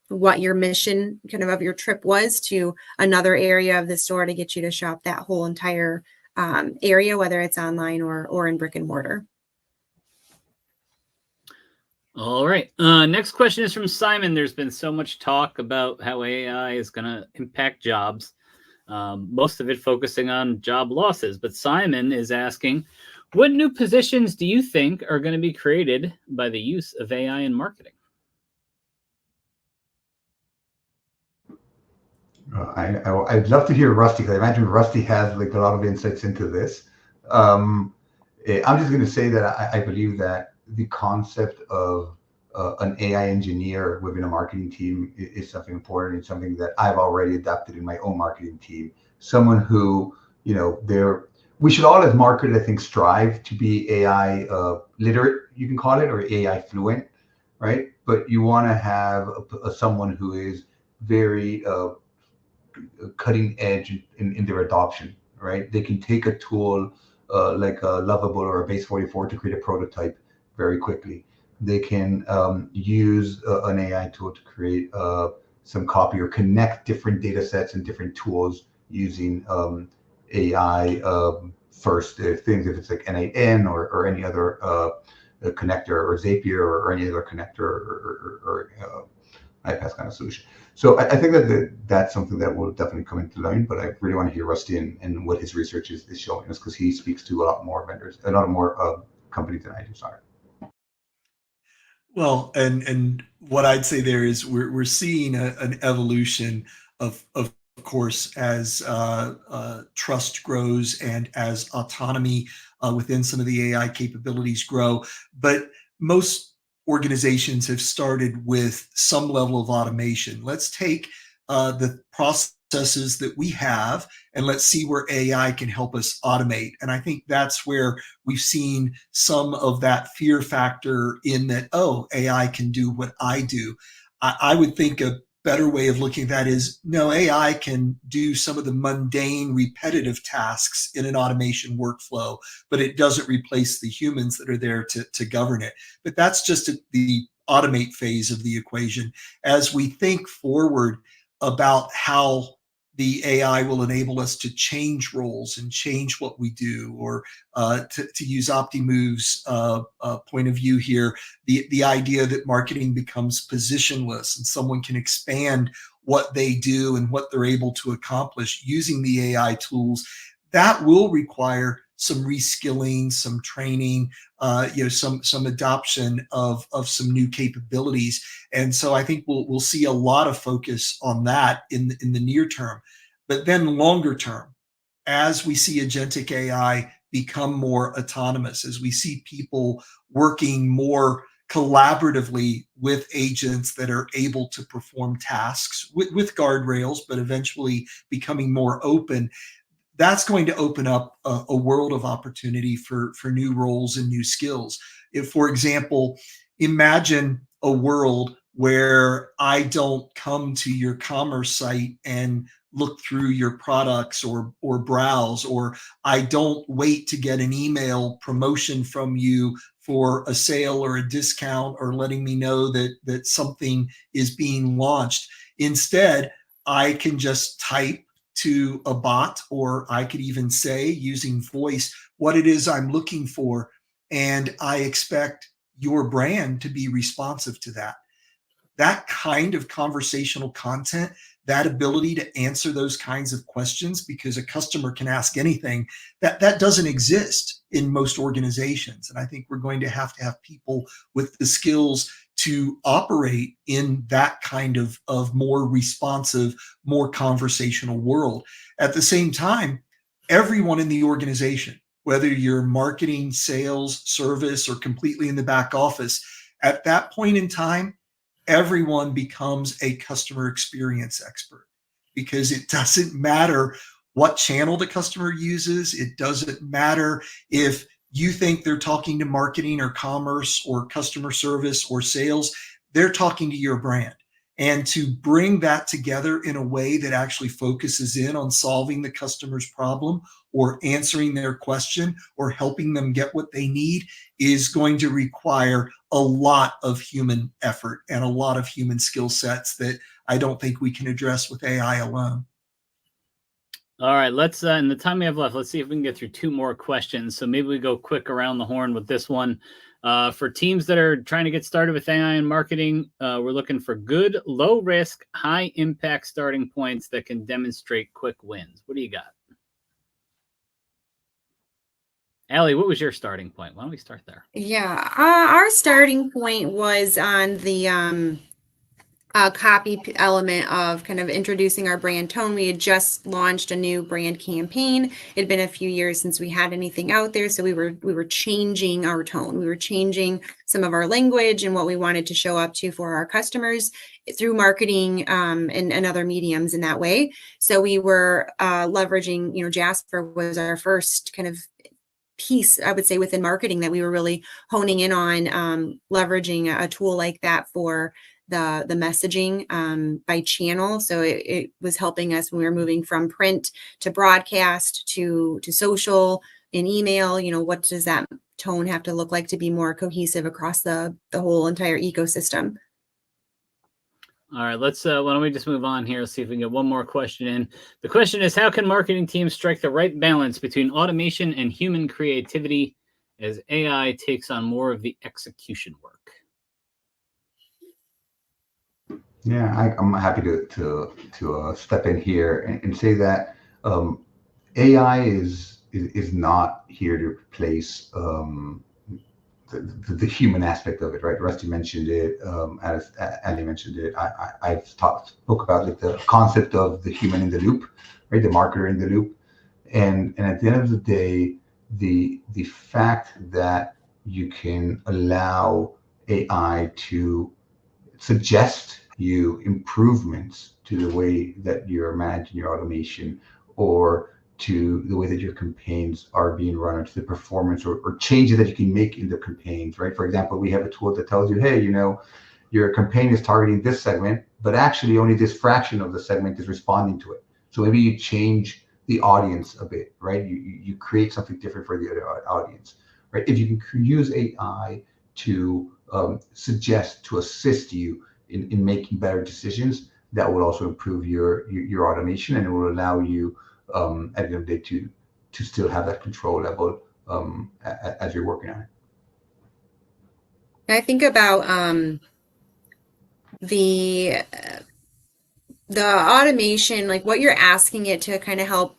Speaker 4: what your mission kind of your trip was to another area of the store to get you to shop that whole entire area, whether it's online or in brick and mortar.
Speaker 1: All right. Next question is from Simon. There's been so much talk about how AI is going to impact jobs, most of it focusing on job losses. But Simon is asking, what new positions do you think are going to be created by the use of AI in marketing?
Speaker 3: I'd love to hear Rusty, because I imagine Rusty has like a lot of insights into this. I'm just going to say that I believe that the concept of an AI engineer within a marketing team is something important. It's something that I've already adapted in my own marketing team. Someone who, we should all as marketers, I think, strive to be AI literate, you can call it, or AI fluent, right? But you want to have someone who is very cutting edge in their adoption, right? They can take a tool like a Lovable or a Base 44 to create a prototype very quickly. They can use an AI tool to create some copy or connect different data sets and different tools using AI first things, if it's like NAN or any other connector, or Zapier or any other connector or iPaaS kind of solution. So I think that that's something that will definitely come into line, but I really want to hear Rusty and what his research is showing us, because he speaks to a lot more vendors, a lot more companies than I do. Sorry.
Speaker 2: Well, and what I'd say there is we're seeing an evolution of course, as trust grows and as autonomy within some of the AI capabilities grow. But most organizations have started with some level of automation. Let's take the processes that we have and let's see where AI can help us automate. And I think that's where we've seen some of that fear factor in that, oh, AI can do what I do. I would think a better way of looking at that is, no, AI can do some of the mundane, repetitive tasks in an automation workflow, but it doesn't replace the humans that are there to govern it. But that's just the automate phase of the equation. As we think forward about how the AI will enable us to change roles and change what we do, or to use Optimove's point of view here, the idea that marketing becomes positionless and someone can expand what they do and what they're able to accomplish using the AI tools, that will require some reskilling, some training, some adoption of some new capabilities. And so I think we'll see a lot of focus on that in the near term. But then longer term, as we see agentic AI become more autonomous, as we see people working more collaboratively with agents that are able to perform tasks with guardrails, but eventually becoming more open, that's going to open up a world of opportunity for new roles and new skills. If, for example, imagine a world where I don't come to your commerce site and look through your products or browse, or I don't wait to get an email promotion from you for a sale or a discount or letting me know that something is being launched. Instead, I can just type to a bot, or I could even say using voice what it is I'm looking for, and I expect your brand to be responsive to that. That kind of conversational content, that ability to answer those kinds of questions, because a customer can ask anything, that doesn't exist in most organizations. And I think we're going to have people with the skills to operate in that kind of more responsive, more conversational world. At the same time, everyone in the organization, whether you're marketing, sales, service, or completely in the back office, at that point in time, everyone becomes a customer experience expert, because it doesn't matter what channel the customer uses. It doesn't matter if you think they're talking to marketing or commerce or customer service or sales. They're talking to your brand. And to bring that together in a way that actually focuses in on solving the customer's problem or answering their question or helping them get what they need is going to require a lot of human effort and a lot of human skill sets that I don't think we can address with AI alone.
Speaker 1: All right, let's in the time we have left, let's see if we can get through two more questions. So maybe we go quick around the horn with this one. For teams that are trying to get started with AI and marketing, we're looking for good, low risk, high impact starting points that can demonstrate quick wins. What do you got? Allie, what was your starting point? Why don't we start there?
Speaker 4: Yeah, our starting point was on the copy element of kind of introducing our brand tone. We had just launched a new brand campaign. It had been a few years since we had anything out there, so we were changing our tone. We were changing some of our language and what we wanted to show up to for our customers through marketing and other mediums in that way. So we were leveraging, Jasper was our first kind of piece, I would say, within marketing that we were really honing in on, leveraging a tool like that for the messaging by channel. So it was helping us when we were moving from print to broadcast to social and email. What does that tone have to look like to be more cohesive across the whole entire ecosystem?
Speaker 1: All right, let's why don't we just move on here? Let's see if we can get one more question in. The question is, how can marketing teams strike the right balance between automation and human creativity as AI takes on more of the execution work?
Speaker 3: Yeah, I'm happy to step in here and say that AI is not here to replace the human aspect of it, right? Rusty mentioned it, as Andy mentioned it. I've spoke about like the concept of the human in the loop, right? The marketer in the loop, and at the end of the day, the fact that you can allow AI to suggest you improvements to the way that you're managing your automation, or to the way that your campaigns are being run, or to the performance or changes that you can make in the campaigns, right? For example, we have a tool that tells you, hey, your campaign is targeting this segment, but actually only this fraction of the segment is responding to it. So maybe you change the audience a bit, right? You create something different for the other audience, right? If you can use AI to suggest, to assist you in making better decisions, that will also improve your automation, and it will allow you at the end of the day to still have that control level as you're working on it.
Speaker 4: I think about the automation, like what you're asking it to kind of help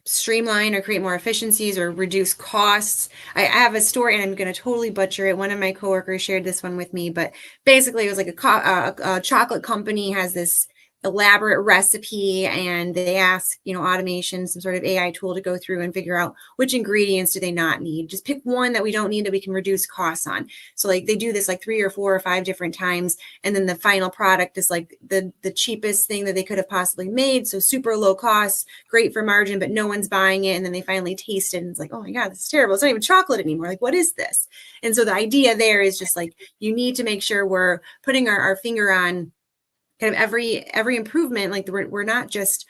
Speaker 4: streamline or create more efficiencies or reduce costs. I have a story, and I'm going to totally butcher it. One of my coworkers shared this one with me, but basically it was like a chocolate company has this elaborate recipe and they ask, automation, some sort of AI tool to go through and figure out which ingredients do they not need. Just pick one that we don't need that we can reduce costs on. So like they do this like 3 or 4 or 5 different times. And then the final product is like the cheapest thing that they could have possibly made. So super low cost, great for margin, but no one's buying it. And then they finally taste it and it's like, oh my God, this is terrible. It's not even chocolate anymore. Like, what is this? And so the idea there is just like, you need to make sure we're putting our finger on kind of every improvement. Like we're not just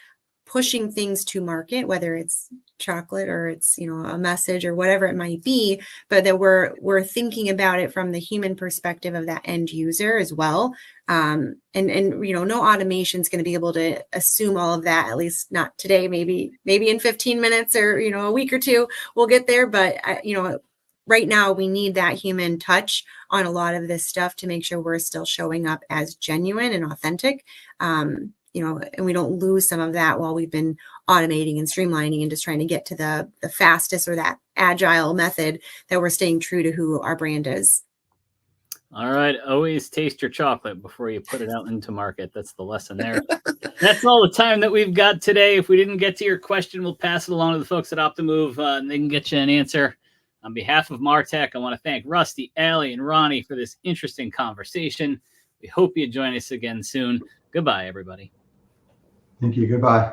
Speaker 4: pushing things to market, whether it's chocolate or it's, a message or whatever it might be, but that we're thinking about it from the human perspective of that end user as well. And no automation is going to be able to assume all of that, at least not today, maybe in 15 minutes or, a week or two, we'll get there. But, right now we need that human touch on a lot of this stuff to make sure we're still showing up as genuine and authentic. And we don't lose some of that while we've been automating and streamlining and just trying to get to the fastest or that agile method, that we're staying true to who our brand is.
Speaker 1: All right. Always taste your chocolate before you put it out into market. That's the lesson there. That's all the time that we've got today. If we didn't get to your question, we'll pass it along to the folks at Optimove and they can get you an answer. On behalf of Martech, I want to thank Rusty, Allie, and Ronnie for this interesting conversation. We hope you join us again soon. Goodbye, everybody.
Speaker 3: Thank you. Goodbye.